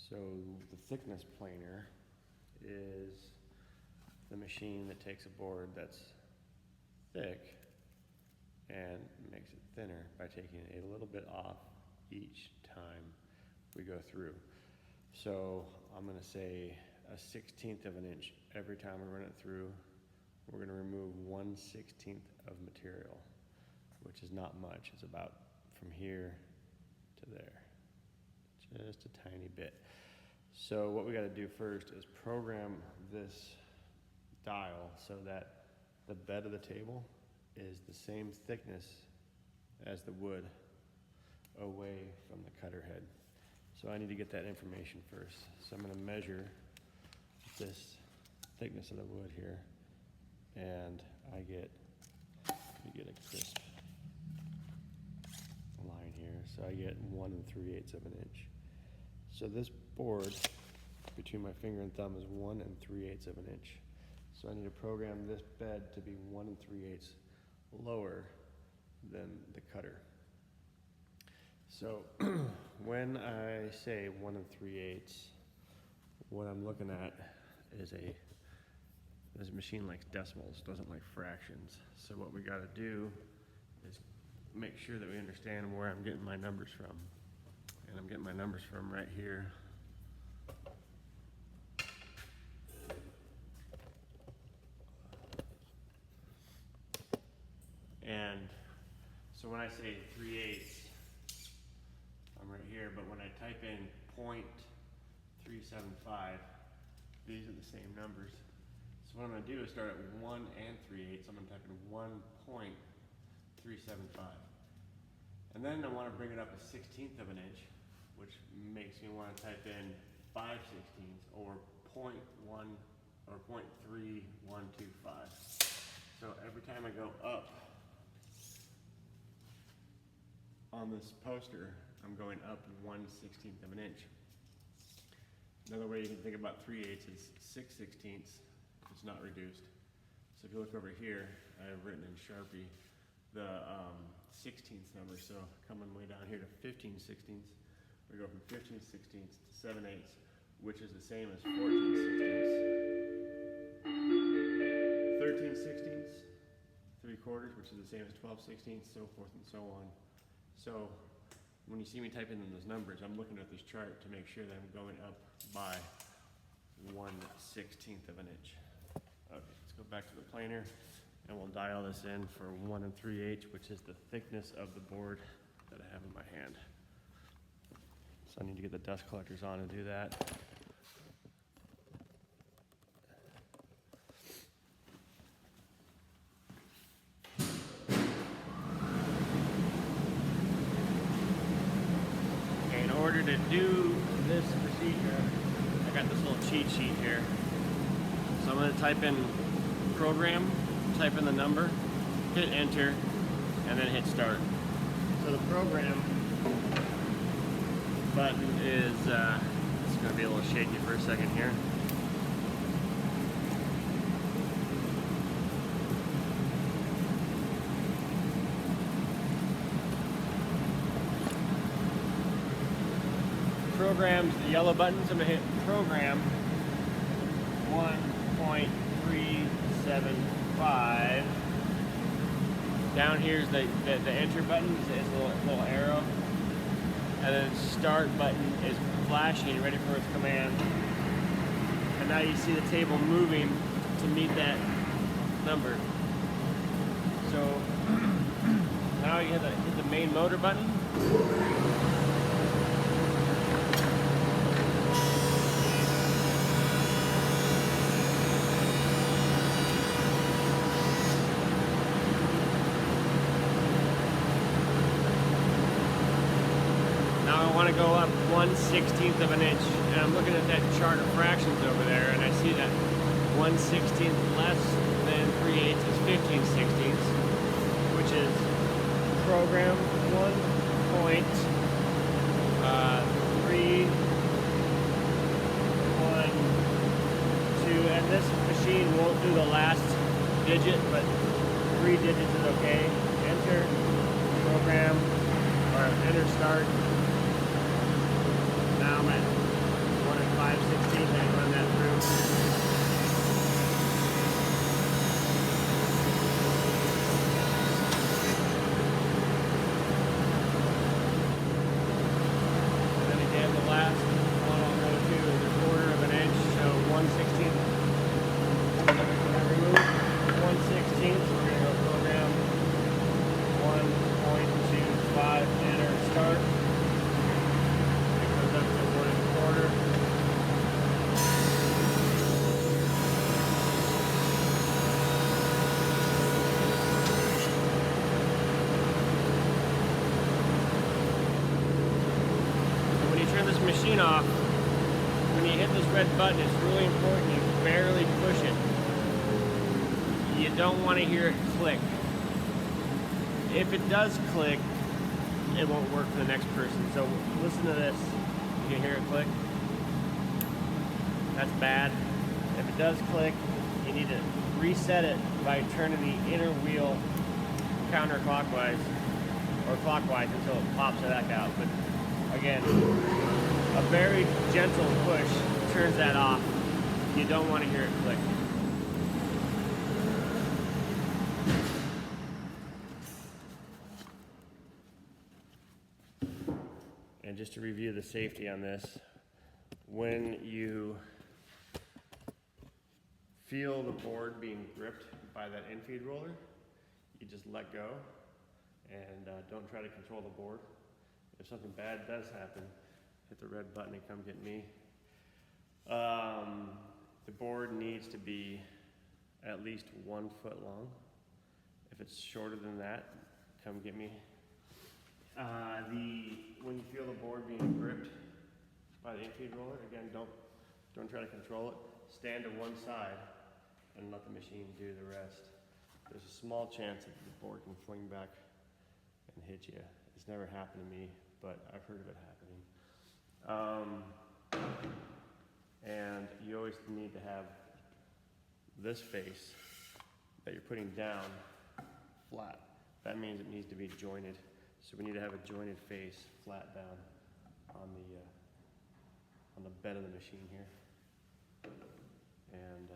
So the thickness planer is the machine that takes a board that's thick and makes it thinner by taking it a little bit off each time we go through. So I'm gonna say a 1/16 of an inch every time we run it through. We're gonna remove 1/16 of material, which is not much. It's about from here to there, just a tiny bit. So what we gotta do first is program this dial so that the bed of the table is the same thickness as the wood away from the cutter head. So I need to get that information first. So I'm gonna measure this thickness of the wood here, and I get a crisp line here. So I get 1 3/8 of an inch. So this board between my finger and thumb is 1 3/8 of an inch. So I need to program this bed to be 1 3/8 lower than the cutter. So when I say 1 3/8, what I'm looking at is this machine likes decimals, doesn't like fractions. So what we got to do is make sure that we understand where I'm getting my numbers from. And I'm getting my numbers from right here. And so when I say 3/8, I'm right here, but when I type in 0.375, these are the same numbers. So what I'm gonna do is start at 1 3/8. I'm gonna type in 1.375. And then I wanna bring it up a 1/16 of an inch, which makes me wanna type in 5/16 or 0.1 or 0.3125. So every time I go up on this poster, I'm going up 1/16 of an inch. Another way you can think about 3/8 is 6/16. It's not reduced. So if you look over here, I have written in Sharpie the 16th number. So coming way down here to 15/16, we go from 15/16 to 7/8, which is the same as 14/16. 13/16, 3/4, which is the same as 12/16, so forth and so on. So when you see me typing in those numbers, I'm looking at this chart to make sure that I'm going up by 1/16 of an inch. Okay, let's go back to the planer and we'll dial this in for 1 3/8, which is the thickness of the board that I have in my hand. So I need to get the dust collectors on and do that. In order to do this procedure, I got this little cheat sheet here. So I'm going to type in program, type in the number, hit enter, and then hit start. So the program button is, it's going to be a little shaky for a second here. Programs, the yellow buttons, I'm going to hit program 1.375. Down here's the enter button, is a little arrow. And then start button is flashing, ready for its command. And now you see the table moving to meet that number. So now you hit the main motor button. I want to go up 1/16 of an inch, and I'm looking at that chart of fractions over there, and I see that 1/16 less than 3/8 is 15/16, which is program 1.312, and this machine won't do the last digit, but 3 digits is okay. Enter program, or enter start. Now I'm at the machine off, when you hit this red button, it's really important you barely push it. You don't want to hear it click. If it does click, it won't work for the next person. So listen to this. You can hear it click. That's bad. If it does click, you need to reset it by turning the inner wheel counterclockwise or clockwise until it pops it back out. But again, a very gentle push turns that off. You don't want to hear it click. And just to review the safety on this, when you feel the board being gripped by that infeed roller, you just let go and don't try to control the board. If something bad does happen, hit the red button and come get me. The board needs to be at least 1 foot long. If it's shorter than that, come get me. When you feel the board being gripped by the infeed roller, again, don't try to control it. Stand to one side and let the machine do the rest. There's a small chance that the board can fling back and hit you. It's never happened to me, but I've heard of it happening. And you always need to have this face that you're putting down flat. That means it needs to be jointed. So we need to have a jointed face flat down on the bed of the machine here. And